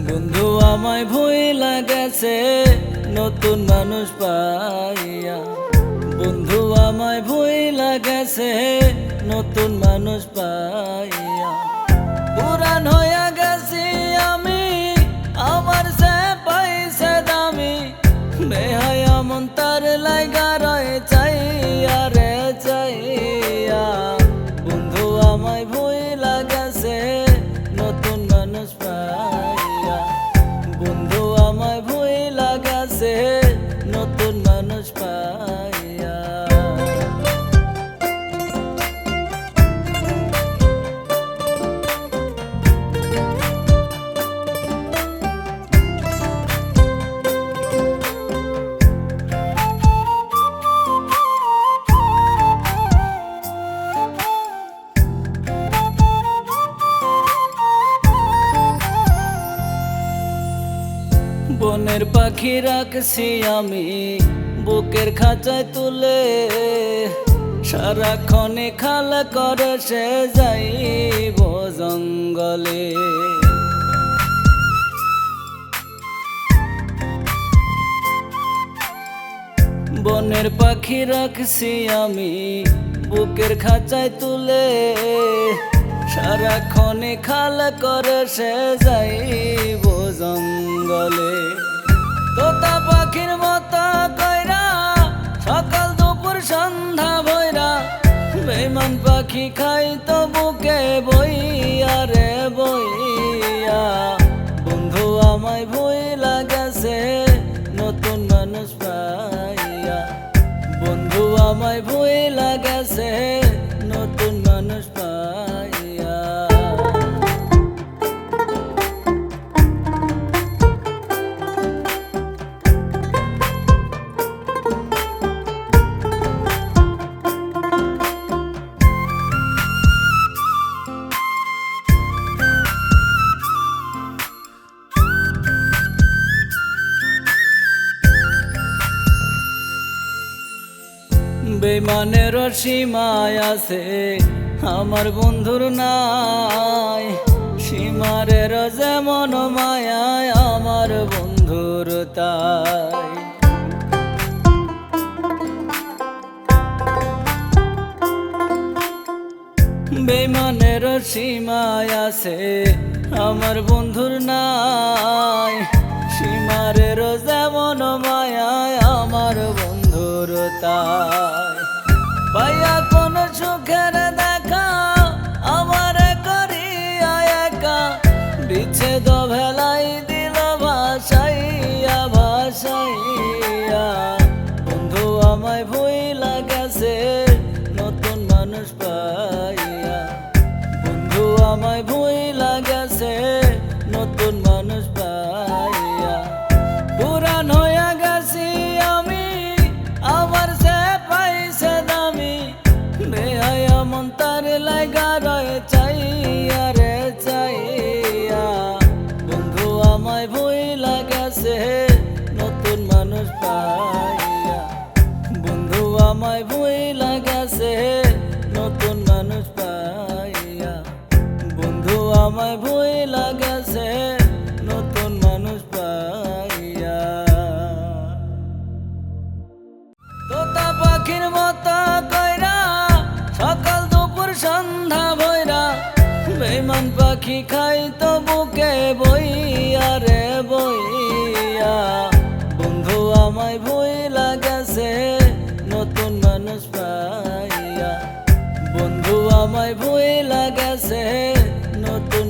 বন্ধু আমায় ভুইলা গেছে নতুন মানুষ পাইয়া। বন্ধু আমায় ভুইলা গেছে নতুন মানুষ পাইয়া। পুরান হইয়া গেছি আমি, আমার সে পাইছে দামি। বেহায়া মন তার লাইগা রয়ে চাইয়া রে চাইয়া। বন্ধু আমায় ভুইলা গেছে নতুন মানুষ পাইয়া। বন্ধু আমায় ভুইলা গেছে নতুন মানুষ পাইয়া। বনের পাখি রাখছি আমি বুকের খাঁচায় তুলে। সারাক্ষণে খাল করে সে যাইব জঙ্গলে। বনের পাখি রাখছি আমি বুকের খাঁচায় তুলে। সারাক্ষণে খাল করে সে যাইব জঙ্গলে। তোতা পাখির মতো কইরা সকাল দুপুর সন্ধ্যা ভৈরা। বেঈমান পাখি খাই তো বুকে বইয়া রে বইয়া। বন্ধু আমায় ভুইলা গেছে নতুন মানুষ পাইয়া। বন্ধু আমায় ভুইলা গেছে নতুন মানুষ পাইয়া। বেঈমানের সীমায় আছে আমার বন্ধুর নাই। সীমারের যেমন মায়ায় আমার বন্ধুর তাই। বেঈমানের সীমায় আছে আমার বন্ধুর নাই। সীমারের যেমন মায়ায় আমার বন্ধুর তাই। পাইয়া কোন সুখের দেখা আমার করিয়া একা। বিচ্ছেদ ভেলাই দিল ভাসাইয়া ভাসাইয়া। বন্ধু আমায় ভুইলা গেছে নতুন মানুষ পাইয়া। বন্ধু আমায় ভুইলা গেছে নতুন মানুষ পাইয়া। পুরান হইয়া গেছি আমি, আমার সে পাইছে দামি। বেহায়া মন তার লাইগা রয়ে চাইয়া রে চাইয়া। বন্ধু আমায় ভুইলা গেছে নতুন মানুষ পাইয়া। বন্ধু আমায় ভুইলা গেছে নতুন মানুষ পাইয়া। বন্ধু আমায় ভুইলা গেছে নতুন মানুষ পাইয়া। তোতা পাখির মতো কইরা সকাল দুপুর সন্ধ্যা ভৈরা। বেঈমান পাখি খাই তো বুকে বইয়া রে বইয়া। বন্ধু আমায় ভুইলা গেছে নতুন মানুষ পাইয়া। বন্ধু আমায় ভুইলা গেছে নতুন